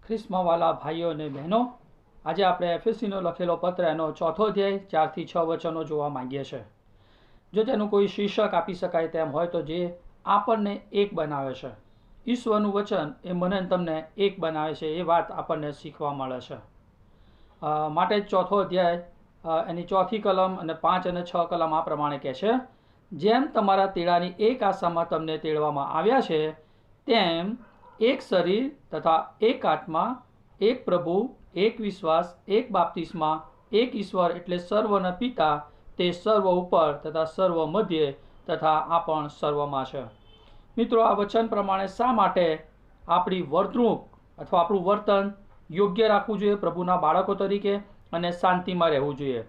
ખ્રિસ્તમાં વાલા ભાઈઓ અને બહેનો, આજે આપણે એફએસસીનો લખેલો પત્ર એનો 4થો અધ્યાય 4 થી 6 વચનો જોવા માંગીએ છીએ. જો તેનું કોઈ શીર્ષક આપી શકાય તેમ હોય તો જે આપણને એક બનાવે છે, ઈશ્વરનું વચન એ મને તમને એક બનાવે છે, એ વાત આપણને શીખવા મળે છે. માટે જ 4થો અધ્યાય એની 4થી કલમ અને 5 અને 6 કલમ આ પ્રમાણે કહે છે, જેમ તમારા તેડાની એક આશામાં તમને તેડવામાં આવ્યા છે, તેમ એક શરીર તથા એક આત્મા, એક પ્રભુ, એક વિશ્વાસ, એક બાપ્તિસ્મા, એક ઈશ્વર એટલે સર્વના પિતા, તે સર્વ ઉપર તથા સર્વ મધ્યે તથા આ પણ સર્વમાં છે. મિત્રો, આ વચન પ્રમાણે શા માટે આપણી વર્તણૂક અથવા આપણું વર્તન યોગ્ય રાખવું જોઈએ પ્રભુના બાળકો તરીકે અને શાંતિમાં રહેવું જોઈએ?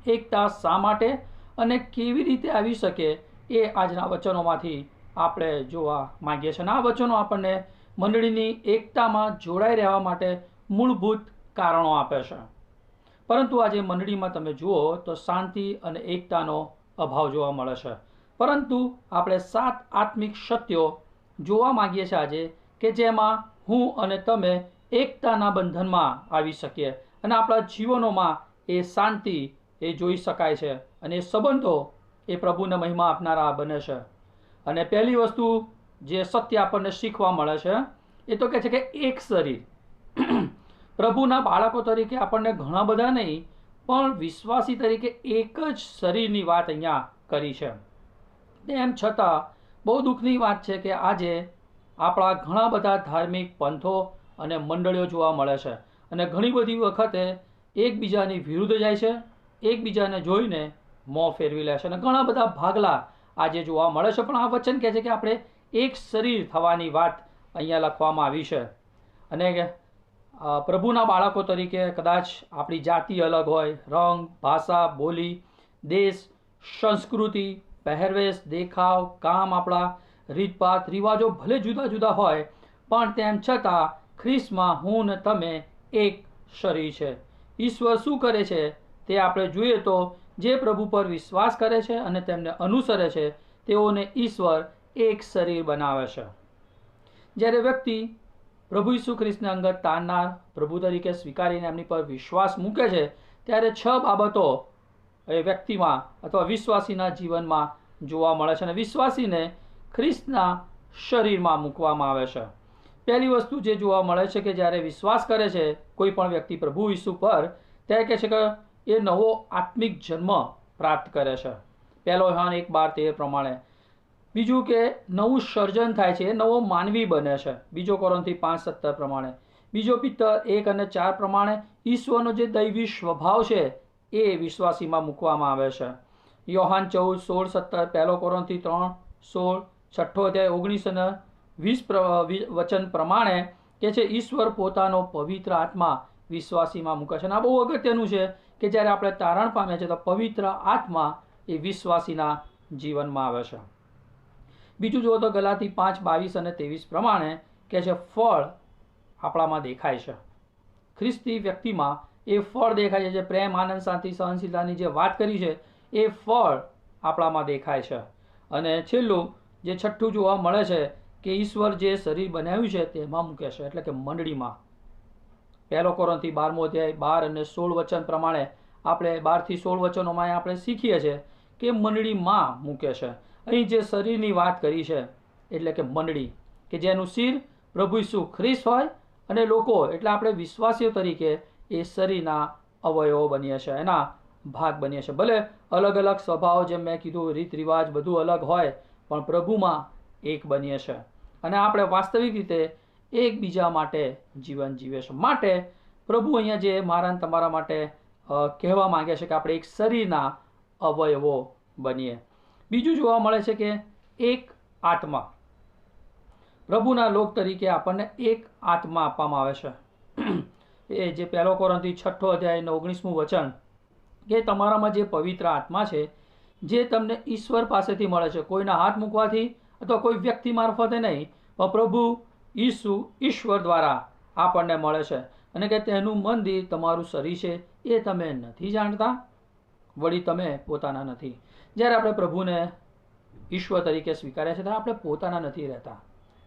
એકતા શા માટે અને કેવી રીતે આવી શકે એ આજના વચનોમાંથી આપણે જોવા માંગીએ છીએ. અને આ વચનો આપણને મંડળીની એકતામાં જોડાઈ રહેવા માટે મૂળભૂત કારણો આપે છે. પરંતુ આજે મંડળીમાં તમે જુઓ તો શાંતિ અને એકતાનો અભાવ જોવા મળે છે. પરંતુ આપણે 7 આત્મિક સત્યો જોવા માંગીએ છીએ આજે, કે જેમાં હું અને તમે એકતાના બંધનમાં આવી શકીએ અને આપણા જીવનોમાં એ શાંતિ એ જોઈ શકાય છે અને એ સંબંધો એ પ્રભુને મહિમા આપનારા બને છે. અને પહેલી વસ્તુ જે સત્ય આપણને શીખવા મળે છે એ તો કહે છે કે એક શરીર. પ્રભુના બાળકો તરીકે આપણને ઘણા બધા નહીં, પણ વિશ્વાસી તરીકે એક જ શરીરની વાત અહીંયા કરી છે. તેમ છતાં બહુ દુઃખની વાત છે કે આજે આપણા ઘણા બધા ધાર્મિક પંથો અને મંડળીઓ જોવા મળે છે અને ઘણી બધી વખતે એકબીજાની વિરુદ્ધ જાય છે, એકબીજાને જોઈને મોં ફેરવી લે છે અને ઘણા બધા ભાગલા આજે જોવા મળે છે. પણ આ વચન કહે છે કે આપણે એક શરીર થવાની વાત અહીંયા લખવામાં આવી છે. અને પ્રભુના બાળકો તરીકે કદાચ આપણી જાતિ અલગ હોય, રંગ, ભાષા, બોલી, દેશ, સંસ્કૃતિ, પહેરવેશ, દેખાવ, કામ, આપણા રીતભાત, રિવાજો ભલે જુદા જુદા હોય, પણ તેમ છતાં ખ્રિસ્તમાં હું ને તમે એક શરીર છે. ઈશ્વર શું કરે છે તે આપણે જોઈએ તો જે પ્રભુ પર વિશ્વાસ કરે છે અને તેમને અનુસરે છે, તેઓને ઈશ્વર એક શરીર બનાવે છે. જ્યારે વ્યક્તિ પ્રભુ ઈસુ ખ્રિસ્તને અંગત તારનાર, પ્રભુ તરીકે સ્વીકારીને એમની પર વિશ્વાસ મૂકે છે, ત્યારે 6 બાબતો એ વ્યક્તિમાં અથવા વિશ્વાસીના જીવનમાં જોવા મળે છે અને વિશ્વાસીને ખ્રિસ્તના શરીરમાં મૂકવામાં આવે છે. પહેલી વસ્તુ જે જોવા મળે છે કે જ્યારે વિશ્વાસ કરે છે કોઈ પણ વ્યક્તિ પ્રભુ ઈસુ પર, ત્યારે કહે છે કે એ નવો આત્મિક જન્મ પ્રાપ્ત કરે છે. 1 યોહાન 1:12-13 પ્રમાણે. બીજું કે નવું સર્જન થાય છે, એ નવો માનવી બને છે. 2 કોરિન્થી 5:17 પ્રમાણે. બીજો પિત્તર 1 અને 4 પ્રમાણે ઈશ્વરનો જે દૈવી સ્વભાવ છે એ વિશ્વાસીમાં મૂકવામાં આવે છે. યોહાન 14:16-17, 1 કોરિન્થી 3:16, 6 અધ્યાય 19 અને 20 વચન પ્રમાણે કે છે ઈશ્વર પોતાનો પવિત્ર આત્મા વિશ્વાસીમાં મૂકે છે. અને આ બહુ અગત્યનું છે કે જ્યારે આપણે તારણ પામ્યા છે તો પવિત્ર આત્મા એ વિશ્વાસીના જીવનમાં આવે છે. બીજું જુઓ તો ગલાતી 5:22 અને 23 પ્રમાણે કે છે ફળ આપણામાં દેખાય છે. ખ્રિસ્તી વ્યક્તિમાં એ ફળ દેખાય છે. જે પ્રેમ, આનંદ, શાંતિ, સહનશીલતાની જે વાત કરી છે એ ફળ આપણામાં દેખાય છે. અને છેલ્લું જે 6થું જોવા મળે છે કે ઈશ્વર જે શરીર બનાવ્યું છે તેમાં મૂકે છે, એટલે કે મંડળીમાં. 1 કોરિન્થી 12મો અધ્યાય 12 અને 16 વચન પ્રમાણે આપણે 12 થી 16 વચનોમાં આપણે શીખીએ છીએ કે મંડળીમાં મૂકે છે. અહીં જે શરીરની વાત કરી છે એટલે કે મંડળી, કે જેનું શિર પ્રભુ ઈસુ ખ્રિસ્ત હોય અને લોકો એટલે આપણે વિશ્વાસીઓ તરીકે એ શરીરના અવયવો બનીએ છીએ, એના ભાગ બનીએ છીએ. ભલે અલગ અલગ સ્વભાવ, જેમ મેં કીધું, રીત રિવાજ બધું અલગ હોય, પણ પ્રભુમાં એક બનીએ છીએ અને આપણે વાસ્તવિક રીતે એકબીજા માટે જીવન જીવે છે. માટે પ્રભુ અહીંયા જે મારા તમારા માટે કહેવા માંગે છે કે આપણે એક શરીરના અવયવો બનીએ. બીજું જોવા મળે છે કે એક આત્મા. પ્રભુના લોક તરીકે આપણને એક આત્મા આપવામાં આવે છે. એ જે 1 કોરિન્થી 6 અધ્યાય 19મું વચન, કે તમારામાં જે પવિત્ર આત્મા છે જે તમને ઈશ્વર પાસેથી મળે છે, કોઈના હાથ મૂકવાથી અથવા કોઈ વ્યક્તિ મારફતે નહીં, પણ પ્રભુ ઈસુ ઈશ્વર દ્વારા આપણને મળે છે. અને કે તેનું મંદિર તમારું શરીર છે, એ તમે નથી જાણતા? વળી તમે પોતાના નથી. જ્યારે આપણે પ્રભુને ઈશ્વર તરીકે સ્વીકાર્યા છે ત્યારે આપણે પોતાના નથી રહેતા,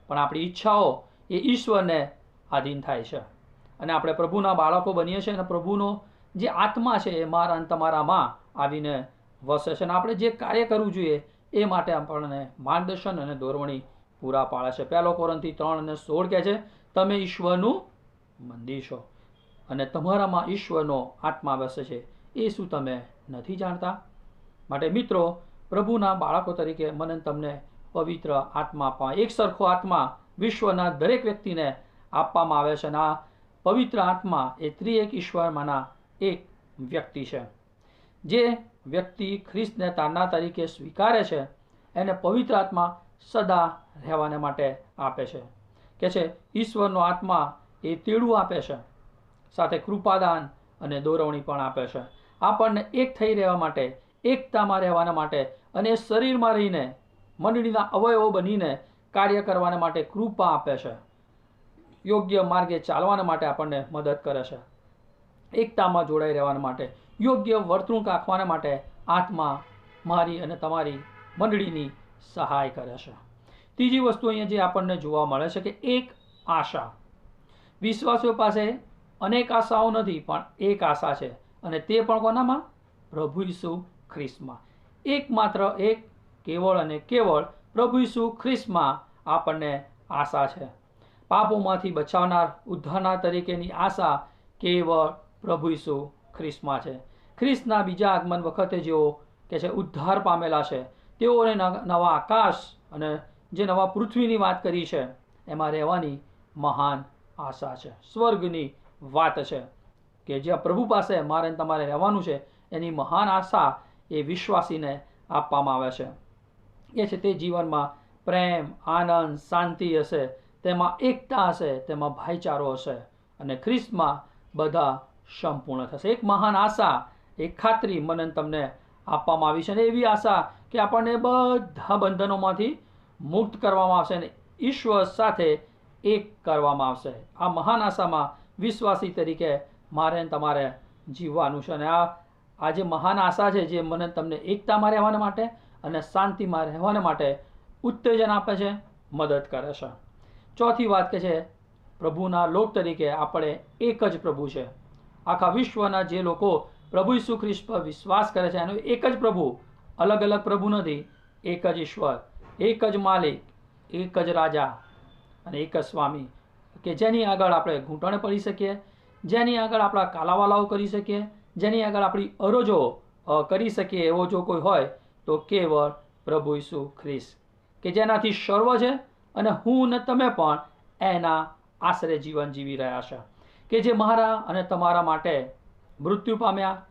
પણ આપણી ઈચ્છાઓ એ ઈશ્વરને આધીન થાય છે અને આપણે પ્રભુના બાળકો બનીએ છીએ અને પ્રભુનો જે આત્મા છે એ મારા અને તમારામાં આવીને વસે છે અને આપણે જે કાર્ય કરવું જોઈએ એ માટે આપણને માર્ગદર્શન અને દોરવણી પૂરા પાડે છે. 1 કોરિન્થી 3:16 કહે છે, તમે ઈશ્વરનું મંદિર છો અને તમારામાં ઈશ્વરનો આત્મા વસે છે, એ શું તમે નથી જાણતા? માટે મિત્રો, પ્રભુના બાળકો તરીકે મને તમને પવિત્ર આત્મા આપવા, એક સરખો આત્મા વિશ્વના દરેક વ્યક્તિને આપવામાં આવે છે અને આ પવિત્ર આત્મા એ ત્રિએક ઈશ્વરમાંના એક વ્યક્તિ છે. જે વ્યક્તિ ખ્રિસ્તને તારના તરીકે સ્વીકારે છે એને પવિત્ર આત્મા સદા રહેવાને માટે આપે છે. કે છે ઈશ્વરનો આત્મા એ તેડું આપે છે, સાથે કૃપાદાન અને દોરવણી પણ આપે છે. આપણને એક થઈ રહેવા માટે, એકતામાં રહેવાના માટે અને શરીરમાં રહીને મંડળીના અવયવો બનીને કાર્ય કરવાના માટે કૃપા આપે છે. યોગ્ય માર્ગે ચાલવાના માટે આપણને મદદ કરે છે. એકતામાં જોડાઈ રહેવાના માટે, યોગ્ય વર્તણૂક રાખવાના માટે આત્મા મારી અને તમારી મંડળીની સહાય કરે છે. ત્રીજી વસ્તુ અહીંયા જે આપણને જોવા મળે છે કે એક આશા. વિશ્વાસીઓ પાસે અનેક આશાઓ નથી, પણ એક આશા છે અને તે પણ કોનામાં? પ્રભુ ઈસુ ખ્રિસ્તમાં. એકમાત્ર એક, કેવળ અને કેવળ પ્રભુ ઈસુ ખ્રિસ્તમાં આપણને આશા છે. પાપોમાંથી બચાવનાર, ઉદ્ધારનાર તરીકેની આશા કેવળ પ્રભુ ઈસુ ખ્રિસ્તમાં છે. ખ્રિસ્તના બીજા આગમન વખતે જેઓ કે છે ઉદ્ધાર પામેલા છે, તેઓને નવા આકાશ અને જે નવા પૃથ્વીની વાત કરી છે એમાં રહેવાની મહાન આશા છે. સ્વર્ગની વાત છે કે જ્યાં પ્રભુ પાસે મારે તમારે રહેવાનું છે, એની મહાન આશા એ વિશ્વાસીને આપવામાં આવે છે. એ છે તે જીવનમાં પ્રેમ, આનંદ, શાંતિ હશે, તેમાં એકતા હશે, તેમાં ભાઈચારો હશે અને ખ્રિસ્તમાં બધા સંપૂર્ણ થશે. એક મહાન આશા, એક ખાતરી મને તમને આપવામાં આવી છે અને એવી આશા કે આપણને બધા બંધનોમાંથી મુક્ત કરવામાં આવશે અને ઈશ્વર સાથે એક કરવામાં આવશે. આ મહાન આશામાં વિશ્વાસી તરીકે મારે તમારે જીવવાનું છે અને આ જે મહાન આશા છે જે મને તમને એકતામાં રહેવાના માટે અને શાંતિમાં રહેવાના માટે ઉત્તેજન આપે છે, મદદ કરે છે. ચોથી વાત કે છે પ્રભુના લોક તરીકે આપણે એક જ પ્રભુ છે. આખા વિશ્વના જે લોકો પ્રભુ ઈસુ ખ્રિસ્ત પર વિશ્વાસ કરે છે એનો એક જ પ્રભુ, અલગ અલગ પ્રભુ નથી, એક જ ઈશ્વર, એક જ માલિક, એક જ રાજા અને એક જ સ્વામી કે જેની આગળ આપણે ઘૂંટણે પડી શકીએ, જેની આગળ આપણા કાલાવાલાઓ કરી શકીએ, જેની આગળ આપણી અરજો કરી શકીએ એવો જો કોઈ હોય તો કેવળ પ્રભુ ઈસુ ખ્રિસ્ત, કે જેનાથી સર્વ છે અને હું ને તમે પણ એના આશરે જીવન જીવી રહ્યા છે. કે જે મારા અને તમારા માટે મૃત્યુ પામ્યા,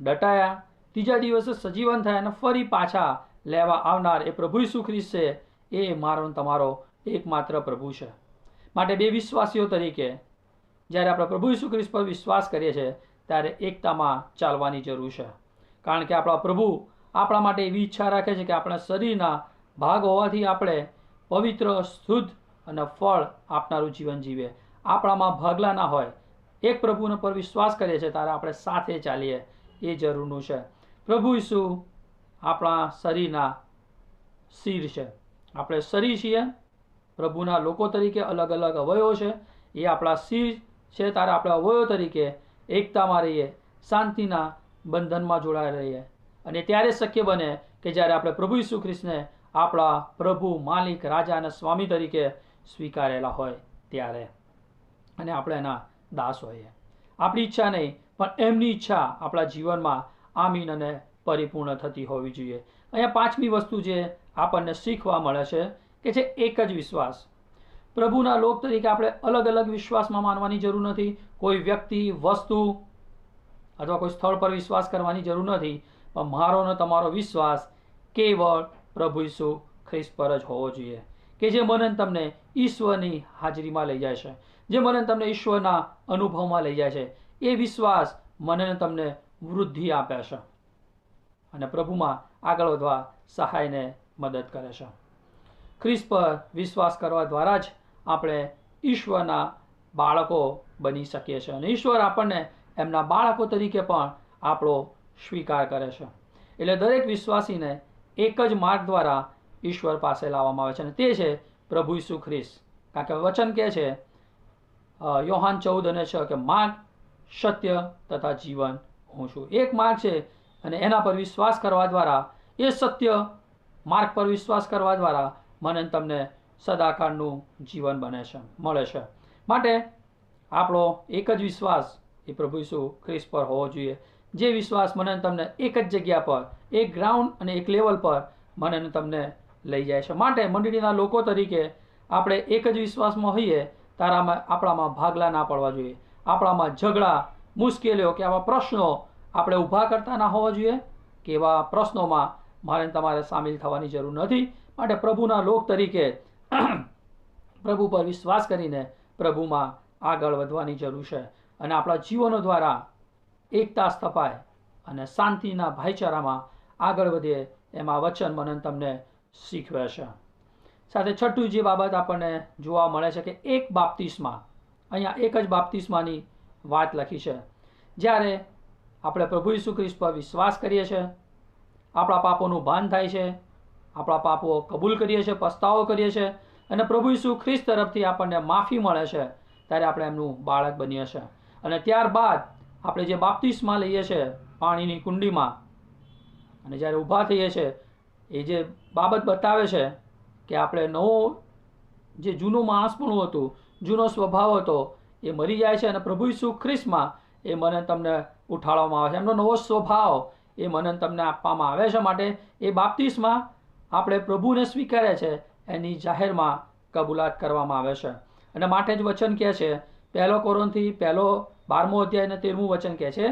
દટાયા, ત્રીજા દિવસે સજીવન થયા અને ફરી પાછા લેવા આવનાર એ પ્રભુ ઈસુ ખ્રિસ્ત છે. એ મારો તમારો એકમાત્ર પ્રભુ છે. માટે બે વિશ્વાસીઓ તરીકે જ્યારે આપણે પ્રભુ ઈસુ ખ્રિસ્ત પર વિશ્વાસ કરીએ છીએ ત્યારે એકતામાં ચાલવાની જરૂર છે. કારણ કે આપણા પ્રભુ આપણા માટે એવી ઈચ્છા રાખે છે કે આપણા શરીરના ભાગ હોવાથી આપણે પવિત્ર, શુદ્ધ અને ફળ આપનારું જીવન જીવીએ. આપણામાં ભાગલા ના હોય, એક પ્રભુને પર વિશ્વાસ કરીએ છીએ ત્યારે આપણે સાથે ચાલીએ, એ જરૂરનું છે. પ્રભુ ઈસુ આપણા શરીરના શિર છે. આપણે શરીર છીએ, પ્રભુના લોકો તરીકે અલગ અલગ અવયવો છે, એ આપણા શિર છે. ત્યારે આપણે અવયવો તરીકે એકતામાં રહીએ, શાંતિના બંધનમાં જોડાયેલા રહીએ અને ત્યારે શક્ય બને કે જ્યારે આપણે પ્રભુ ઈસુ ખ્રિસ્તને આપણા પ્રભુ, માલિક, રાજા અને સ્વામી તરીકે સ્વીકારેલા હોય ત્યારે, અને આપણે એના દાસ હોઈએ. આપણી ઈચ્છા નહીં પણ એમની ઈચ્છા આપણા જીવનમાં આમીન અને પરિપૂર્ણ થતી હોવી જોઈએ. અહીંયા પાંચમી વસ્તુ જે આપણને શીખવા મળે છે કે છે એક જ વિશ્વાસ. પ્રભુના લોક તરીકે આપણે અલગ અલગ વિશ્વાસમાં માનવાની જરૂર નથી. કોઈ વ્યક્તિ, વસ્તુ અથવા કોઈ સ્થળ પર વિશ્વાસ કરવાની જરૂર નથી, પણ મારો અને તમારો વિશ્વાસ કેવળ પ્રભુ ઈસુ ખ્રિસ્ત પર જ હોવો જોઈએ, કે જે મને તમને ઈશ્વરની હાજરીમાં લઈ જાય છે, જે મને તમને ઈશ્વરના અનુભવમાં લઈ જાય છે. એ વિશ્વાસ મને તમને વૃદ્ધિ આપે છે અને પ્રભુમાં આગળ વધવા સહાયને મદદ કરે છે. ખ્રિસ્ત પર વિશ્વાસ કરવા દ્વારા જ આપણે ઈશ્વરના બાળકો બની શકીએ છીએ અને ઈશ્વર આપણને એમના બાળકો તરીકે પણ આપણો સ્વીકાર કરે છે. એટલે દરેક વિશ્વાસીને એક જ માર્ગ દ્વારા ઈશ્વર પાસે લાવવામાં આવે છે અને તે છે પ્રભુ ઈસુ ખ્રિસ્ત. કારણ કે વચન કહે છે યોહાન 14:6 કે માર્ગ, સત્ય તથા જીવન હું છું. એક માર્ગ છે અને એના પર વિશ્વાસ કરવા દ્વારા, એ સત્ય માર્ગ પર વિશ્વાસ કરવા દ્વારા મને તમને સદાકાળનું જીવન મળે છે. માટે આપણો એક જ વિશ્વાસ એ પ્રભુ ઈસુ ખ્રિસ્ત પર હોવો જોઈએ. જે વિશ્વાસ મને તમને એક જ જગ્યા પર, એક ગ્રાઉન્ડ અને એક લેવલ પર મને તમને લઈ જાય છે. માટે મંડળીના લોકો તરીકે આપણે એક જ વિશ્વાસમાં હોઈએ તારામાં આપણામાં ભાગલા ના પડવા જોઈએ. આપણામાં ઝઘડા, મુશ્કેલીઓ કે આવા પ્રશ્નો આપણે ઊભા કરતા ના હોવા જોઈએ કે એવા પ્રશ્નોમાં મારે તમારે સામેલ થવાની જરૂર નથી. માટે પ્રભુના લોક તરીકે પ્રભુ પર વિશ્વાસ કરીને પ્રભુમાં આગળ વધવાની જરૂર છે અને આપણા જીવનો દ્વારા એકતા સ્થપાય અને શાંતિના ભાઈચારામાં આગળ વધીએ એમાં વચન મને તમને શીખવે છે. સાથે છઠ્ઠું જે બાબત આપણને જોવા મળે છે કે એક બાપ્તિસ્મા, અહીંયા એક જ બાપ્તિસ્માની વાત લખી છે. જ્યારે આપણે પ્રભુ ઈસુ ખ્રિસ્ત પર વિશ્વાસ કરીએ છીએ, આપણા પાપોનું ભાન થાય છે, આપણા પાપો કબૂલ કરીએ છીએ, પસ્તાવો કરીએ છીએ અને પ્રભુ ઈસુ ખ્રિસ્ત તરફથી આપણને માફી મળે છે, ત્યારે આપણે એમનું બાળક બનીએ છીએ. અને ત્યારબાદ આપણે જે બાપ્તિસ્મા લઈએ છીએ પાણીની કુંડીમાં અને જ્યારે ઊભા થઈએ છીએ, એ જે બાબત બતાવે છે કે આપણે નવો જે જૂનું માણસપણું હતું, જૂનો સ્વભાવ હતો, એ મરી જાય છે અને પ્રભુ ઈસુ ખ્રિસ્તમાં એ મને તમને ઉઠાડવામાં આવે છે. એમનો નવો સ્વભાવ એ મને તમને આપવામાં આવે છે. માટે એ બાપ્તિસ્મા આપણે પ્રભુને સ્વીકારે છે એની જાહેરમાં કબૂલાત કરવામાં આવે છે. અને માટે જ વચન કહે છે, 1 કોરિન્થી 12મો અધ્યાય અને 13મું વચન કહે છે,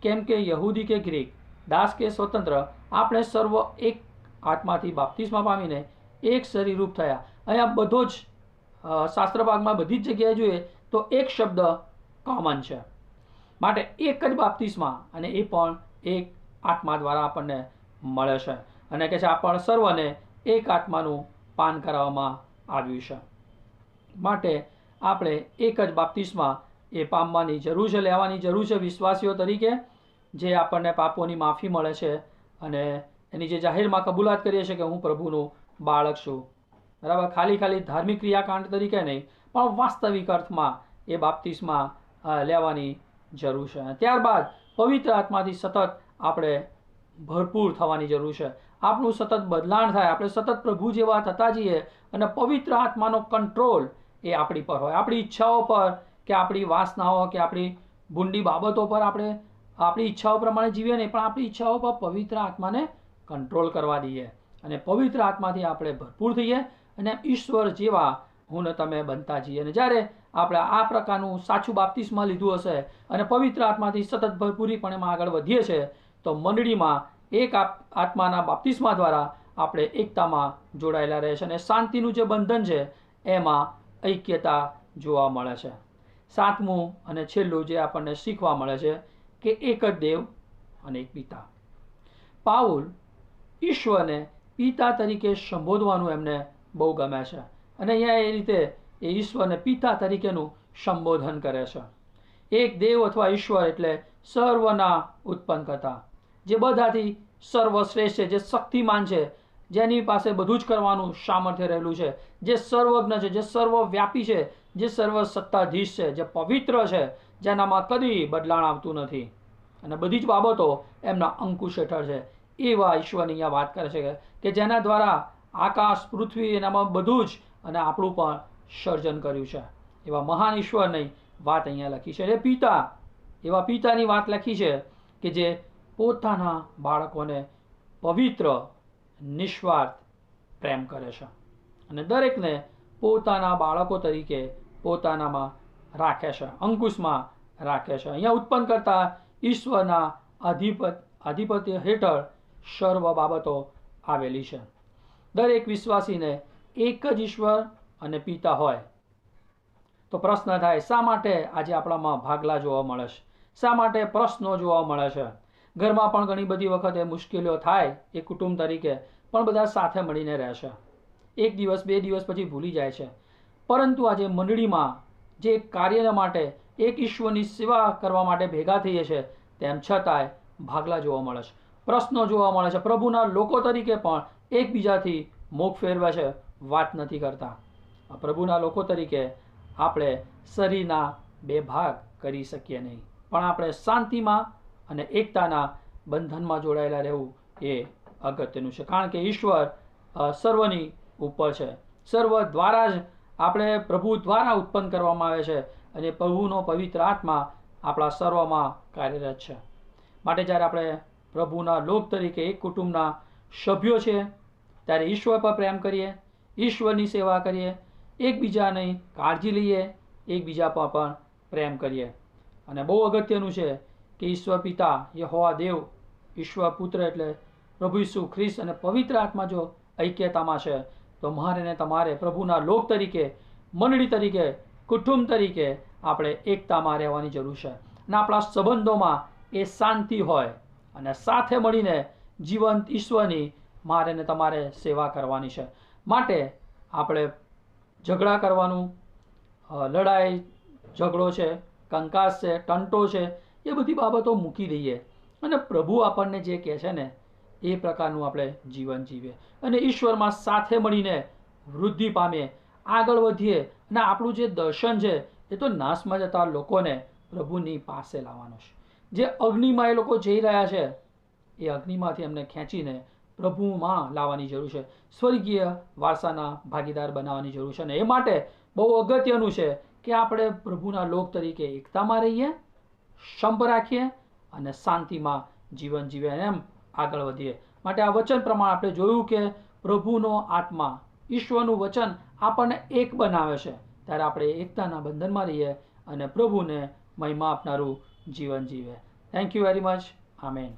કેમ કે યહૂદી કે ગ્રીક, દાસ કે સ્વતંત્ર, આપણે સર્વ એક આત્માથી બાપ્તિસ્મા પામીને એક શરીરરૂપ થયા. અહીંયા બધો જ શાસ્ત્ર ભાગમાં બધી જ જગ્યાએ જોઈએ તો એક શબ્દ કોમન છે. માટે એક જ બાપ્તિસ્મા અને એ પણ એક આત્મા દ્વારા આપણને મળે છે. અને કહે છે આપણ સર્વને એક આત્માનું પાન કરાવવામાં આવ્યું છે. માટે આપણે એક જ બાપ્તિસ્મા એ પામવાની જરૂર છે, લેવાની જરૂર છે વિશ્વાસીઓ તરીકે, જે આપણને પાપોની માફી મળે છે અને એની જે જાહેરમાં કબૂલાત કરીએ છીએ કે હું પ્રભુનું બાળક છું. બરાબર, ખાલી ધાર્મિક ક્રિયાકાંડ તરીકે નહીં, પણ વાસ્તવિક અર્થમાં એ બાપ્તિસ્મા લેવાની જરૂર છે. ત્યારબાદ પવિત્ર આત્માથી સતત આપણે ભરપૂર થવાની જરૂર છે. આપણું સતત બદલાણ થાય, આપણે સતત પ્રભુ જેવા થતા જઈએ અને પવિત્ર આત્માનો કંટ્રોલ એ આપણી પર હોય. આપણી ઈચ્છાઓ પર કે આપણી વાસનાઓ કે આપણી ભૂંડી બાબતો પર આપણે આપણી ઈચ્છાઓ પ્રમાણે જીવીએ નહીં, પણ આપણી ઈચ્છાઓ પર પવિત્ર આત્માને કંટ્રોલ કરવા દઈએ અને પવિત્ર આત્માથી આપણે ભરપૂર થઈએ અને ઈશ્વર જેવા હું ને તમે બનતા જઈએ. અને જ્યારે આપણે આ પ્રકારનું સાચું બાપ્તિસ્મા લીધું હશે અને પવિત્ર આત્માથી સતત ભરપૂરીપણેમાં આગળ વધીએ છીએ, તો મંડળીમાં એક આત્માના બાપ્તિસ્મા દ્વારા આપણે એકતામાં જોડાયેલા રહે છે અને શાંતિનું જે બંધન છે એમાં ઐક્યતા જોવા મળે છે. સાતમું અને છેલ્લું જે આપણને શીખવા મળે છે કે એક જ દેવ અને એક પિતા. પાઉલ ઈશ્વરને પિતા તરીકે સંબોધવાનું એમને બહુ ગમે છે અને અહીંયા એ રીતે એ ઈશ્વરને પિતા તરીકેનું સંબોધન કરે છે. એક દેવ અથવા ઈશ્વર એટલે સર્વના ઉત્પન્ન કરતા, જે બધાથી સર્વશ્રેષ્ઠ છે, જે શક્તિમાન છે, જેની પાસે બધું જ કરવાનું સામર્થ્ય રહેલું છે, જે સર્વજ્ઞ છે, જે સર્વવ્યાપી છે, જે સર્વ સત્તાધીશ છે, જે પવિત્ર છે, જેનામાં કદી બદલાણ આવતું નથી અને બધી જ બાબતો એમના અંકુશ હેઠળ છે. એવા ઈશ્વરની અહીંયા વાત કરે છે કે જેના દ્વારા આકાશ, પૃથ્વી, એનામાં બધું જ અને આપણું પણ સર્જન કર્યું છે. એવા મહાન ઈશ્વરની વાત અહીંયા લખી છે. એટલે પિતા, એવા પિતાની વાત લખી છે કે જે પોતાના બાળકોને પવિત્ર નિસ્વાર્થ પ્રેમ કરે છે અને દરેકને પોતાના બાળકો તરીકે પોતાનામાં રાખે છે, અંકુશમાં રાખે છે. અહીંયા ઉત્પન્ન કરતા ઈશ્વરના આધિપત્ય હેઠળ સર્વ બાબતો આવેલી છે. દરેક વિશ્વાસીને એક જ ઈશ્વર અને પિતા હોય તો પ્રશ્ન થાય, શા માટે આજે આપણામાં ભાગલા જોવા મળે છે? શા માટે પ્રશ્નો જોવા મળે છે? ઘરમાં પણ ઘણી બધી વખતે મુશ્કેલીઓ થાય, એક કુટુંબ તરીકે પણ બધા સાથે મળીને રહે છે. એક દિવસ, 2 દિવસ પછી ભૂલી જાય છે. પરંતુ આજે મંડળીમાં જે કાર્ય માટે એક ઈશ્વરની સેવા કરવા માટે ભેગા થઈએ છીએ, તેમ છતાંય ભાગલા જોવા મળે છે, પ્રશ્નો જોવા મળે છે. પ્રભુના લોકો તરીકે પણ એકબીજાથી મુખ ફેરવે છે, વાત નથી કરતા. પ્રભુના લોકો તરીકે આપણે શરીરના બે ભાગ કરી શકીએ નહીં, પણ આપણે શાંતિમાં અને એકતાના બંધનમાં જોડાયેલા રહેવું એ અગત્યનું છે. કારણ કે ઈશ્વર સર્વની ઉપર છે. સર્વ દ્વારા જ આપણે પ્રભુ દ્વારા ઉત્પન્ન કરવામાં આવે છે અને પ્રભુનો પવિત્ર આત્મા આપણા સર્વમાં કાર્યરત છે. માટે જ્યારે આપણે પ્રભુના લોક તરીકે એક કુટુંબના સભ્યો છીએ ત્યારે ઈશ્વર પર પ્રેમ કરીએ, ઈશ્વરની સેવા કરીએ, એકબીજાની કાળજી લઈએ, એકબીજા પર પણ પ્રેમ કરીએ. અને બહુ અગત્યનું છે કે ઈશ્વર પિતા યહોવા દેવ, ઈશ્વર પુત્ર એટલે પ્રભુ ઈસુ ખ્રિસ્ત અને પવિત્ર આત્મા જો ઐક્યતામાં છે તો મારે ને તમારે પ્રભુના લોક તરીકે, મંડળી તરીકે, કુટુંબ તરીકે આપણે એકતામાં રહેવાની જરૂર છે. અને આપણા સંબંધોમાં એ શાંતિ હોય અને સાથે મળીને જીવંત ઈશ્વરની મારે ને તમારે સેવા કરવાની છે. માટે આપણે ઝઘડા કરવાનું, લડાઈ ઝઘડો છે, કંકાસ છે, ટંટો છે, એ બધી બાબતો મૂકી દઈએ અને પ્રભુ આપણને જે કહે છે ને એ પ્રકારનું આપણે જીવન જીવીએ અને ઈશ્વરમાં સાથે મળીને વૃદ્ધિ પામીએ, આગળ વધીએ અને આપણું જે દર્શન છે એ તો નાશમાં જતા લોકોને પ્રભુની પાસે લાવવાનો છે. જે અગ્નિમાં એ લોકો જઈ રહ્યા છે એ અગ્નિમાંથી એમને ખેંચીને પ્રભુમાં લાવવાની જરૂર છે. સ્વર્ગીય વારસાના ભાગીદાર બનાવવાની જરૂર છે. અને એ માટે બહુ અગત્યનું છે કે આપણે પ્રભુના લોક તરીકે એકતામાં રહીએ, સંપ રાખીએ અને શાંતિમાં જીવન જીવીએ એમ આગળ વધીએ. માટે આ વચન પ્રમાણે આપણે જોયું કે પ્રભુનો આત્મા, ઈશ્વરનું વચન આપણને એક બનાવે છે. ત્યારે આપણે એકતાના બંધનમાં રહીએ અને પ્રભુને મહિમા આપનારું જીવન જીવે. Thank you very much. Amen.